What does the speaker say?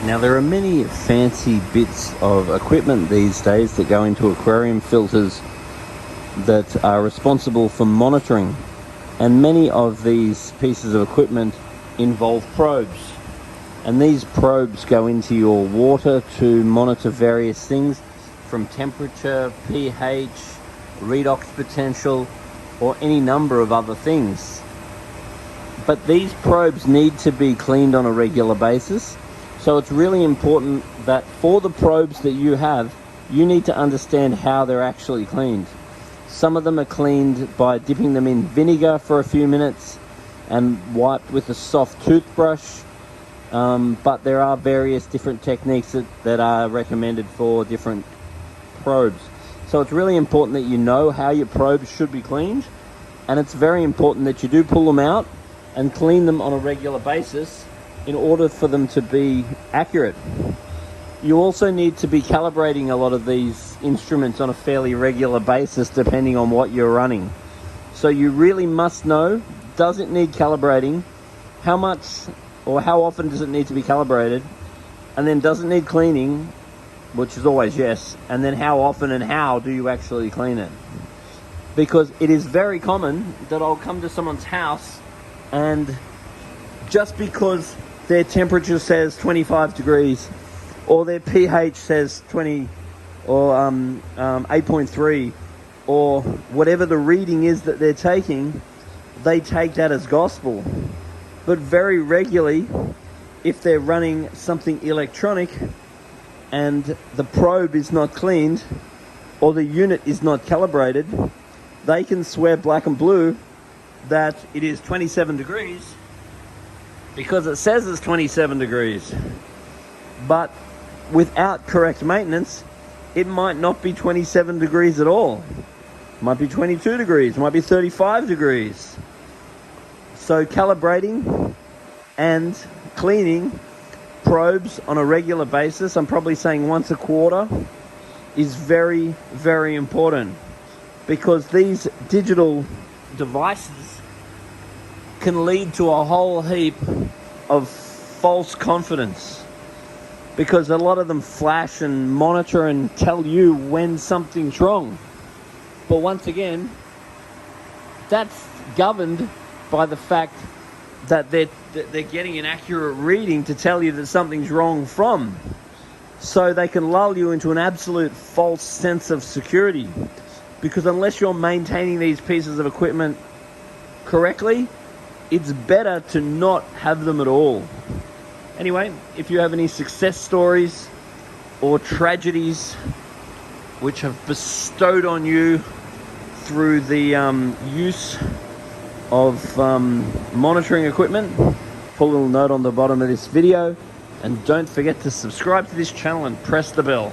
Now, there are many fancy bits of equipment these days that go into aquarium filters that are responsible for monitoring, and many of these pieces of equipment involve probes, and these probes go into your water to monitor various things from temperature, pH, redox potential, or any number of other things. But these probes need to be cleaned on a regular basis. So it's really important that for the probes that you have, you need to understand how they're actually cleaned. Some of them are cleaned by dipping them in vinegar for a few minutes and wiped with a soft toothbrush. But there are various different techniques that are recommended for different probes. So it's really important that you know how your probes should be cleaned, and it's very important that you do pull them out and clean them on a regular basis in order for them to be accurate. You also need to be calibrating a lot of these instruments on a fairly regular basis depending on what you're running. So you really must know, does it need calibrating, how much or how often does it need to be calibrated, and then does it need cleaning, which is always yes, and then how often and how do you actually clean it? Because it is very common that I'll come to someone's house and just because their temperature says 25 degrees or their pH says 20 or 8.3 or whatever the reading is that they're taking, they take that as gospel. But very regularly, if they're running something electronic and the probe is not cleaned or the unit is not calibrated, they can swear black and blue that it is 27 degrees because it says it's 27 degrees. But without correct maintenance, it might not be 27 degrees at all. It might be 22 degrees, it might be 35 degrees. So calibrating and cleaning probes on a regular basis, I'm probably saying once a quarter, is very, very important, because these digital devices can lead to a whole heap of false confidence, because a lot of them flash and monitor and tell you when something's wrong. But once again, that's governed by the fact that they're getting an accurate reading to tell you that something's wrong from. So they can lull you into an absolute false sense of security, because unless you're maintaining these pieces of equipment correctly, it's better to not have them at all. Anyway, if you have any success stories or tragedies which have bestowed on you through the use of monitoring equipment, put a little note on the bottom of this video, and don't forget to subscribe to this channel and press the bell.